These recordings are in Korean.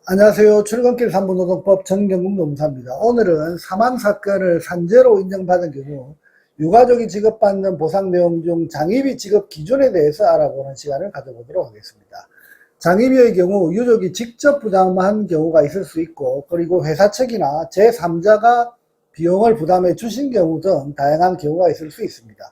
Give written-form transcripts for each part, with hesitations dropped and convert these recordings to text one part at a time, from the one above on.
안녕하세요. 출근길 3부 노동법 정경국 노무사입니다. 오늘은 사망 사건을 산재로 인정받은 경우 유가족이 지급받는 보상 내용 중 장의비 지급 기준에 대해서 알아보는 시간을 가져보도록 하겠습니다. 장의비의 경우 유족이 직접 부담한 경우가 있을 수 있고, 그리고 회사 측이나 제3자가 비용을 부담해 주신 경우 등 다양한 경우가 있을 수 있습니다.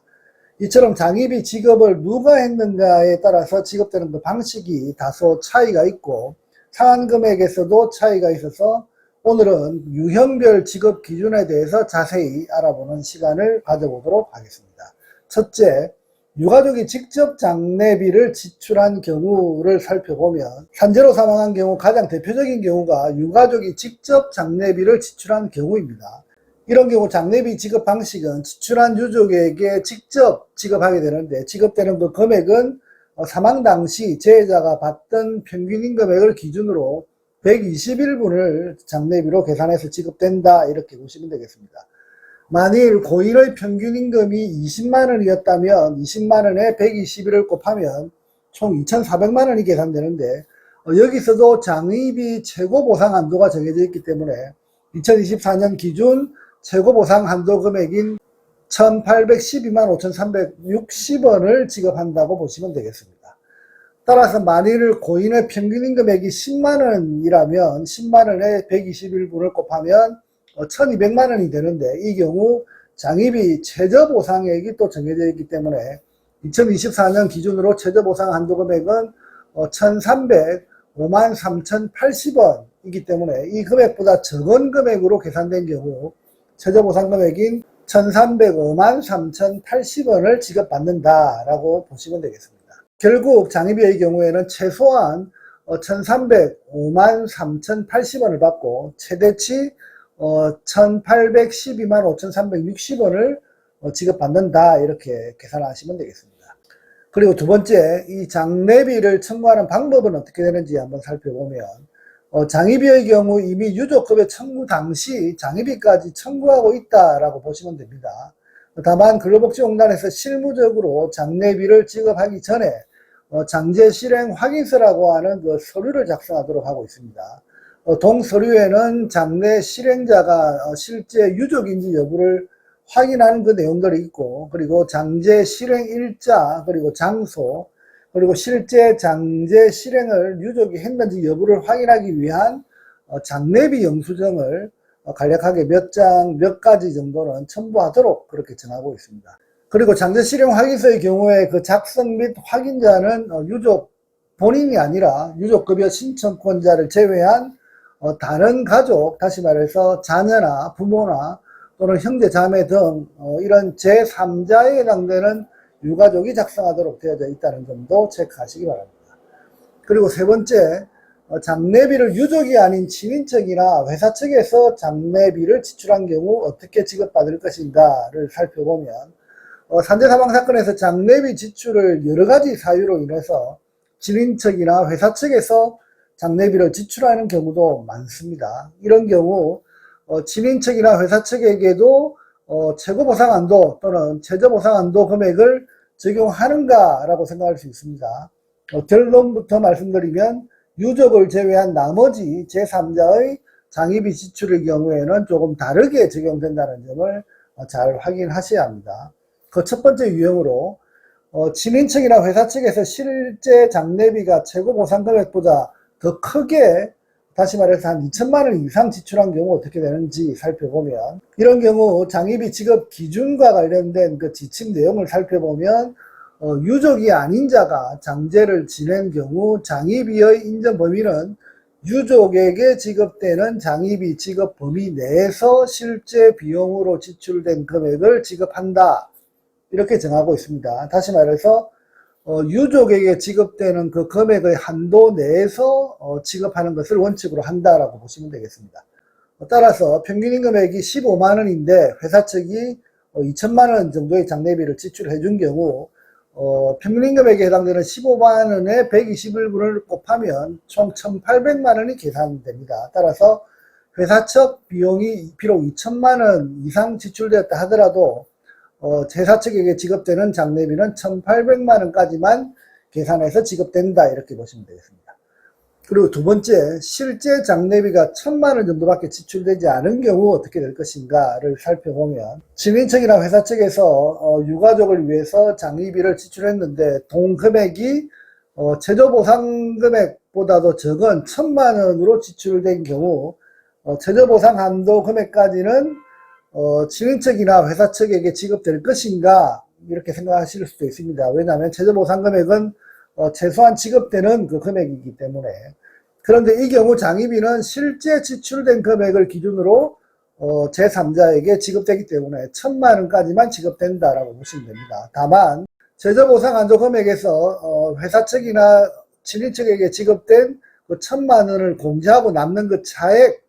이처럼 장의비 지급을 누가 했는가에 따라서 지급되는 그 방식이 다소 차이가 있고 상한 금액에서도 차이가 있어서 오늘은 유형별 지급 기준에 대해서 자세히 알아보는 시간을 가져보도록 하겠습니다. 첫째, 유가족이 직접 장례비를 지출한 경우를 살펴보면 산재로 사망한 경우 가장 대표적인 경우가 유가족이 직접 장례비를 지출한 경우입니다. 이런 경우 장례비 지급 방식은 지출한 유족에게 직접 지급하게 되는데, 지급되는 그 금액은 사망 당시 재해자가 받던 평균인 금액을 기준으로 121분을 장례비로 계산해서 지급된다, 이렇게 보시면 되겠습니다. 만일 고인의 평균임금이 20만원이었다면 20만원에 121을 곱하면 총 2,400만원이 계산되는데, 여기서도 장의비 최고보상 한도가 정해져 있기 때문에 2024년 기준 최고보상 한도 금액인 1812만 5,360원을 지급한다고 보시면 되겠습니다. 따라서 만일 고인의 평균인 금액이 10만원이라면 10만원에 121분을 곱하면 1200만원이 되는데, 이 경우 장의비 최저보상액이 또 정해져 있기 때문에 2024년 기준으로 최저보상 한도 금액은 1305만 3080원이기 때문에 이 금액보다 적은 금액으로 계산된 경우 최저보상 금액인 1305만 3080원을 지급받는다라고 보시면 되겠습니다. 결국 장의비의 경우에는 최소한 1305만 3080원을 받고 최대치 1812만 5360원을 지급받는다, 이렇게 계산하시면 되겠습니다. 그리고 두 번째, 이 장례비를 청구하는 방법은 어떻게 되는지 한번 살펴보면, 장의비의 경우 이미 유족급여 청구 당시 장의비까지 청구하고 있다라고 보시면 됩니다. 다만 근로복지공단에서 실무적으로 장례비를 지급하기 전에 장제 실행 확인서라고 하는 그 서류를 작성하도록 하고 있습니다. 동서류에는 장례 실행자가 실제 유족인지 여부를 확인하는 그 내용들이 있고, 그리고 장제 실행 일자, 그리고 장소, 그리고 실제 장제 실행을 유족이 했는지 여부를 확인하기 위한 장례비 영수증을 간략하게 몇 가지 정도는 첨부하도록 그렇게 정하고 있습니다. 그리고 장제 실행 확인서의 경우에 그 작성 및 확인자는 유족 본인이 아니라 유족급여 신청권자를 제외한 다른 가족, 다시 말해서 자녀나 부모나 또는 형제 자매 등 이런 제3자에 해당되는 유가족이 작성하도록 되어져 있다는 점도 체크하시기 바랍니다. 그리고 세 번째, 장례비를 유족이 아닌 친인척이나 회사 측에서 장례비를 지출한 경우 어떻게 지급받을 것인가를 살펴보면, 산재 사망 사건에서 장례비 지출을 여러 가지 사유로 인해서 친인척이나 회사 측에서 장례비를 지출하는 경우도 많습니다. 이런 경우 친인척이나 회사 측에게도 최고보상한도 또는 최저보상한도 금액을 적용하는가라고 생각할 수 있습니다. 결론부터 말씀드리면 유족을 제외한 나머지 제3자의 장의비 지출의 경우에는 조금 다르게 적용된다는 점을 잘 확인하셔야 합니다. 그 첫 번째 유형으로 친인척이나 회사 측에서 실제 장례비가 최고보상 금액보다 더 크게, 다시 말해서 한 2천만 원 이상 지출한 경우 어떻게 되는지 살펴보면, 이런 경우 장의비 지급 기준과 관련된 그 지침 내용을 살펴보면 유족이 아닌 자가 장제를 지낸 경우 장의비의 인정 범위는 유족에게 지급되는 장의비 지급 범위 내에서 실제 비용으로 지출된 금액을 지급한다, 이렇게 정하고 있습니다. 다시 말해서 유족에게 지급되는 그 금액의 한도 내에서 지급하는 것을 원칙으로 한다라고 보시면 되겠습니다. 따라서 평균인 금액이 15만원인데 회사 측이 2천만원 정도의 장례비를 지출해 준 경우 평균인 금액에 해당되는 15만원에 121분을 곱하면 총 1800만원이 계산됩니다. 따라서 회사 측 비용이 비록 2천만원 이상 지출되었다 하더라도 회사 측에게 지급되는 장례비는 1800만원까지만 계산해서 지급된다, 이렇게 보시면 되겠습니다. 그리고 두 번째, 실제 장례비가 1,000만 원 정도밖에 지출되지 않은 경우 어떻게 될 것인가를 살펴보면, 친인척이나 회사 측에서 유가족을 위해서 장례비를 지출했는데 동금액이 최저보상 금액보다도 적은 1,000만 원으로 지출된 경우 최저보상 한도 금액까지는 친인척이나 회사 측에게 지급될 것인가 이렇게 생각하실 수도 있습니다. 왜냐하면 최저보상 금액은 최소한 지급되는 그 금액이기 때문에. 그런데 이 경우 장의비는 실제 지출된 금액을 기준으로 제3자에게 지급되기 때문에 1,000만 원까지만 지급된다라고 보시면 됩니다. 다만 최저보상 한도 금액에서 회사 측이나 친인척에게 지급된 그 1,000만 원을 공제하고 남는 그 차액,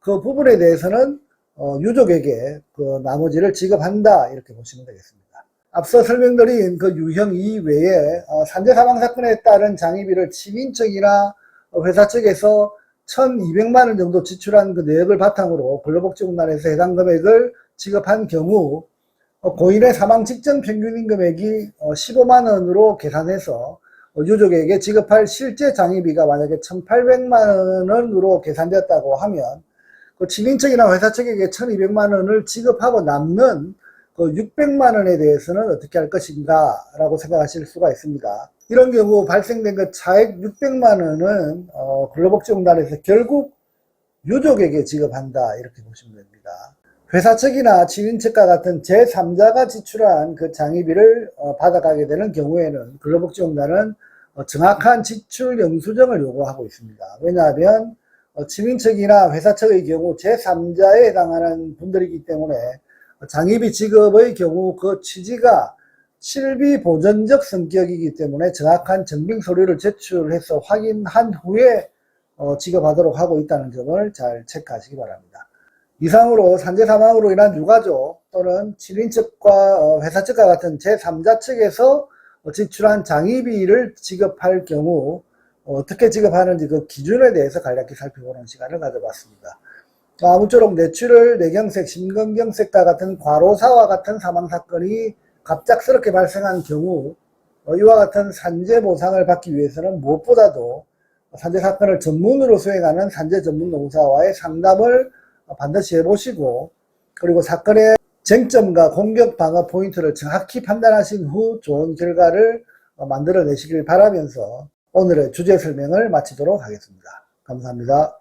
그 부분에 대해서는 유족에게 그 나머지를 지급한다 이렇게 보시면 되겠습니다. 앞서 설명드린 그 유형 이외에 산재 사망 사건에 따른 장의비를 친인척이나 회사 측에서 1,200만 원 정도 지출한 그 내역을 바탕으로 근로복지공단에서 해당 금액을 지급한 경우 고인의 사망 직전 평균인 금액이 15만 원으로 계산해서 유족에게 지급할 실제 장의비가 만약에 1,800만 원으로 계산되었다고 하면 그 친인척이나 회사 측에게 1,200만 원을 지급하고 남는 그 600만 원에 대해서는 어떻게 할 것인가 라고 생각하실 수가 있습니다. 이런 경우 발생된 그 차액 600만 원은 근로복지공단에서 결국 유족에게 지급한다 이렇게 보시면 됩니다. 회사 측이나 친인척과 같은 제3자가 지출한 그 장의비를 받아가게 되는 경우에는 근로복지공단은 정확한 지출 영수증을 요구하고 있습니다. 왜냐하면 친인척이나 회사 측의 경우 제3자에 해당하는 분들이기 때문에 장의비 지급의 경우 그 취지가 실비 보전적 성격이기 때문에 정확한 증빙 서류를 제출해서 확인한 후에 지급하도록 하고 있다는 점을 잘 체크하시기 바랍니다. 이상으로 산재 사망으로 인한 유가족 또는 친인척과 회사 측과 같은 제3자 측에서 지출한 장의비를 지급할 경우 어떻게 지급하는지 그 기준에 대해서 간략히 살펴보는 시간을 가져봤습니다. 아무쪼록 뇌출혈, 뇌경색, 심근경색과 같은 과로사와 같은 사망사건이 갑작스럽게 발생한 경우 이와 같은 산재보상을 받기 위해서는 무엇보다도 산재사건을 전문으로 수행하는 산재전문노무사와의 상담을 반드시 해보시고, 그리고 사건의 쟁점과 공격 방어 포인트를 정확히 판단하신 후 좋은 결과를 만들어내시길 바라면서 오늘의 주제 설명을 마치도록 하겠습니다. 감사합니다.